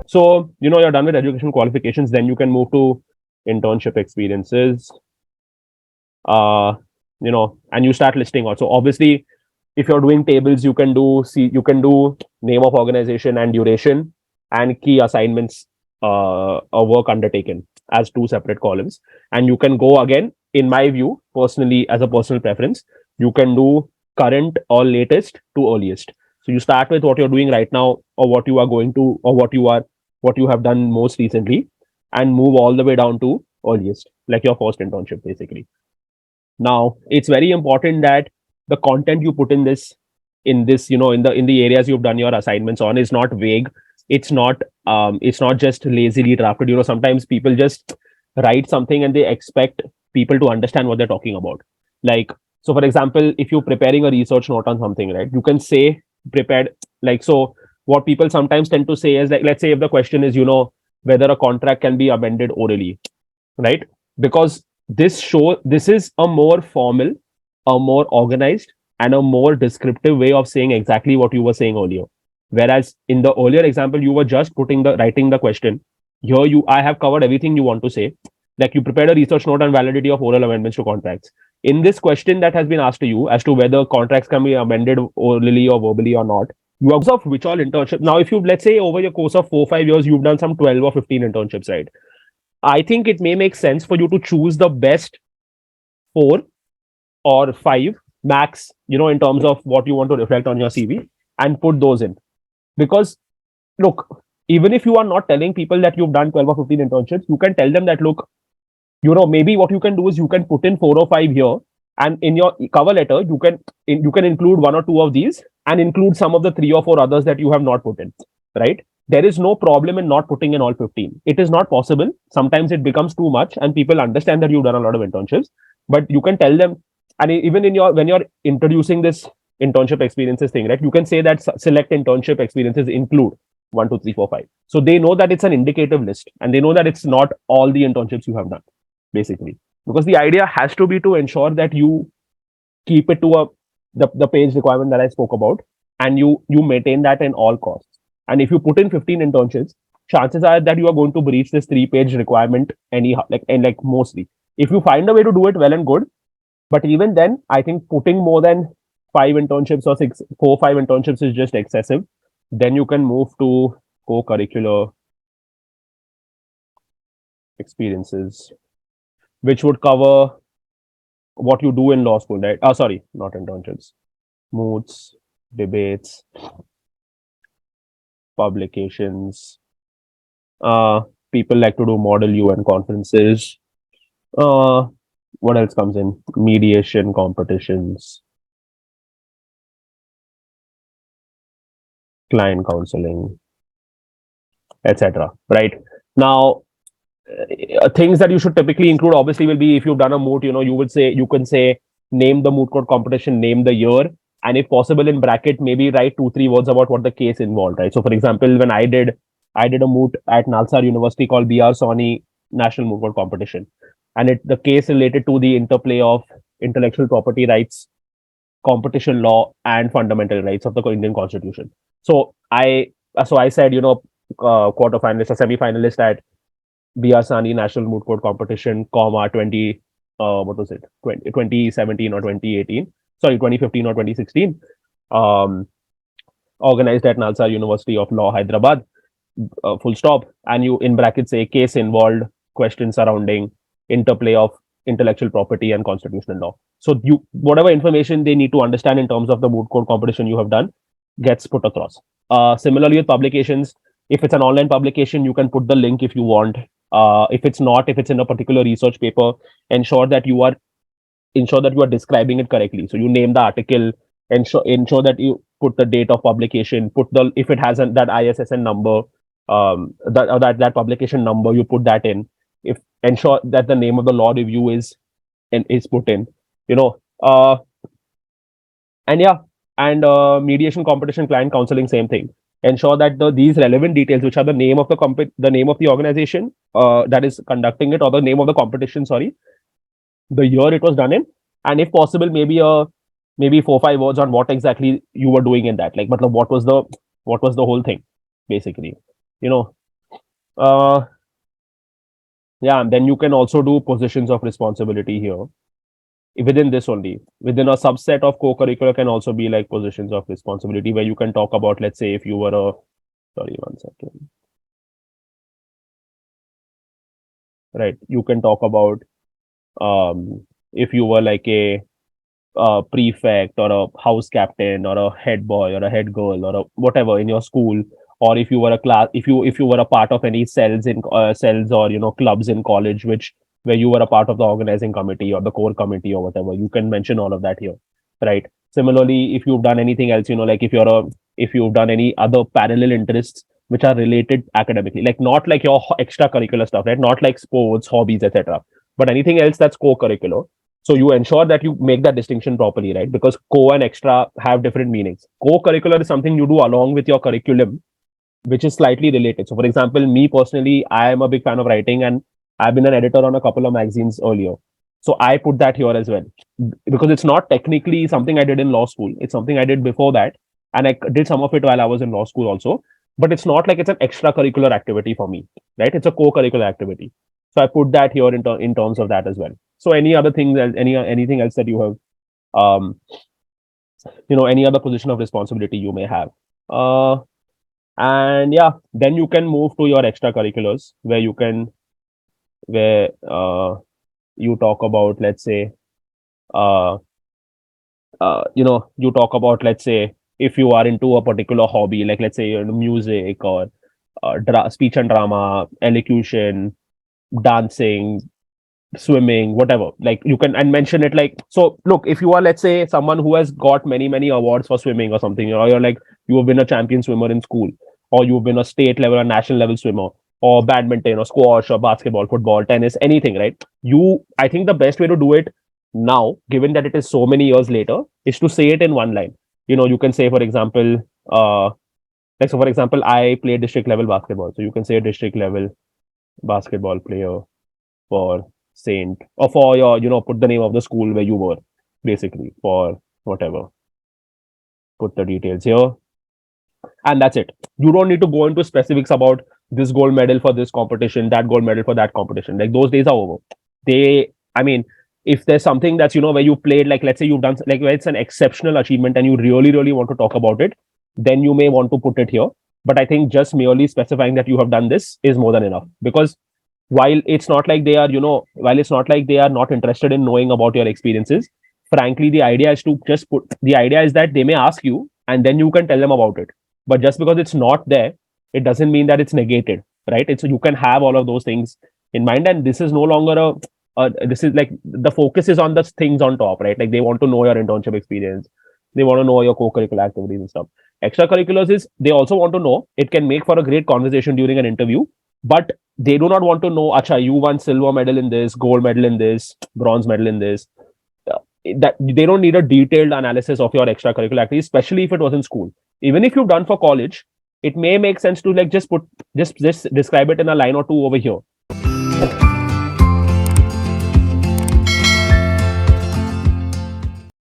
So, you're done with education qualifications, then you can move to internship experiences. And you start listing out. So obviously, if you're doing tables, you can do name of organization and duration and key assignments or work undertaken as two separate columns. And you can go again, in my view, personally, as a personal preference, you can do current or latest to earliest. So you start with what you're doing right now, or what you are going to, or what you have done most recently, and move all the way down to earliest, like your first internship, basically. Now, it's very important that the content you put in this, in the areas you've done your assignments on is not vague. It's not just lazily drafted. Sometimes people just write something and they expect people to understand what they're talking about. Like, so for example, if you're preparing a research note on something, right, you can say prepared, like, so what people sometimes tend to say is, like, let's say if the question is, whether a contract can be amended orally, right? Because this is a more formal, a more organized, and a more descriptive way of saying exactly what you were saying earlier. Whereas in the earlier example, you were just writing the question. Here, I have covered everything you want to say. Like, you prepared a research note on validity of oral amendments to contracts. In this question that has been asked to you as to whether contracts can be amended orally or verbally or not, you have of which all internships. Now, if you, let's say, over your course of 4 5 years, you've done some 12 or 15 internships, right? I think it may make sense for you to choose the best 4 or 5 max, in terms of what you want to reflect on your CV, and put those in. Because, look, even if you are not telling people that you've done 12 or 15 internships, you can tell them that, look, maybe what you can do is you can put in 4 or 5 here, and in your cover letter, you can include 1 or 2 of these and include some of the 3 or 4 others that you have not put in, right? There is no problem in not putting in all 15. It is not possible. Sometimes it becomes too much and people understand that you've done a lot of internships, but you can tell them, and even when you're introducing this internship experiences thing, right? You can say that select internship experiences include 1 2 3 4 5. So they know that it's an indicative list and they know that it's not all the internships you have done, basically. Because the idea has to be to ensure that you keep it to the page requirement that I spoke about, and you maintain that in all costs. And if you put in 15 internships, chances are that you are going to breach this 3 page requirement anyhow, like mostly. If you find a way to do it, well and good. But even then, I think putting more than 5 internships or 4 5 internships is just excessive. Then you can move to co-curricular experiences, which would cover what you do in law school, right? Sorry, not internships. Moots, debates, publications. People like to do model UN conferences. What else comes in? Mediation competitions, client counseling, etc. Right? Now, things that you should typically include obviously will be, if you've done a moot, you can say name the moot court competition, name the year, and if possible in bracket, maybe write 2 3 words about what the case involved, right? So for example, when I did a moot at Nalsar University called B.R. Sawhney National Moot Court Competition, and the case related to the interplay of intellectual property rights, competition law, and fundamental rights of the Indian Constitution. So I said, quarter finalist or semi finalist at B.R. Sawhney National Moot Court Competition, 20, what was it? 2017 or 2018? Sorry, 2015 or 2016. Organized at Nalsar University of Law, Hyderabad. Full stop. And you in brackets say case involved questions surrounding interplay of intellectual property and constitutional law. So whatever information they need to understand in terms of the moot court competition you have done gets put across. Similarly with publications, if it's an online publication, you can put the link if you want. If it's in a particular research paper, ensure that you are describing it correctly. So you name the article, ensure that you put the date of publication, if it has that ISSN number, that publication number, you put that in. Ensure that the name of the law review is put in. Mediation, competition, client counseling, same thing. Ensure that these relevant details, which are the name of the organization that is conducting it, or the name of the competition, sorry, the year it was done in, and if possible, maybe 4 5 words on what exactly you were doing in that. Like, what was the whole thing, basically. Uh, yeah, and then you can also do positions of responsibility here within this only. Within a subset of co-curricular can also be like positions of responsibility where you can talk about, let's say, if you were a, sorry, one second. Right. You can talk about if you were like a prefect or a house captain or a head boy or a head girl or a whatever in your school, or if you were a class, if you were a part of any cells in cells or clubs in college, which where you were a part of the organizing committee or the core committee or whatever, you can mention all of that here, right? Similarly, if you've done anything else, like if you've done any other parallel interests which are related academically, like not like your extracurricular stuff, right? Not like sports, hobbies, etc., but anything else that's co-curricular. So you ensure that you make that distinction properly, right? Because co and extra have different meanings. Co-curricular is something you do along with your curriculum, which is slightly related. So, for example, me personally, I am a big fan of writing, and I've been an editor on a couple of magazines earlier. So I put that here as well because it's not technically something I did in law school. It's something I did before that, and I did some of it while I was in law school also. But it's not like it's an extracurricular activity for me, right? It's a co-curricular activity. So I put that here in terms of that as well. So any other things, anything else that you have, um, any other position of responsibility you may have. And yeah, then you can move to your extracurriculars where you talk about, let's say, uh, you talk about, let's say, if you are into a particular hobby, like let's say you're into music or speech and drama, elocution, dancing, swimming, whatever. Like you can and mention it like so. Look, if you are, let's say, someone who has got many awards for swimming or something, or you're like you have been a champion swimmer in school, or you've been a state level or national level swimmer, or badminton or squash or basketball, football, tennis, anything, right? I think the best way to do it now, given that it is so many years later, is to say it in one line. You can say, for example, for example, I played district level basketball, so you can say district level basketball player for Saint, or for your, put the name of the school where you were, basically, for whatever. Put the details here, and that's it. You don't need to go into specifics about this gold medal for this competition, that gold medal for that competition. Like those days are over. I mean, if there's something that's, where you played, like let's say you've done, like where it's an exceptional achievement and you really want to talk about it, then you may want to put it here. But I think just merely specifying that you have done this is more than enough, because while it's not like they are, while it's not like they are not interested in knowing about your experiences, frankly, the idea is to just put the idea is that they may ask you and then you can tell them about it. But just because it's not there, it doesn't mean that it's negated, right? It's you can have all of those things in mind, and this is no longer this is like the focus is on the things on top, right? Like they want to know your internship experience, they want to know your co-curricular activities and stuff. Extracurriculars is they also want to know. It can make for a great conversation during an interview, but they do not want to know, acha, you won silver medal in this, gold medal in this, bronze medal in this. That they don't need a detailed analysis of your extracurricular activities, especially if it was in school. Even if you've done for college, it may make sense to like just describe it in a line or two over here.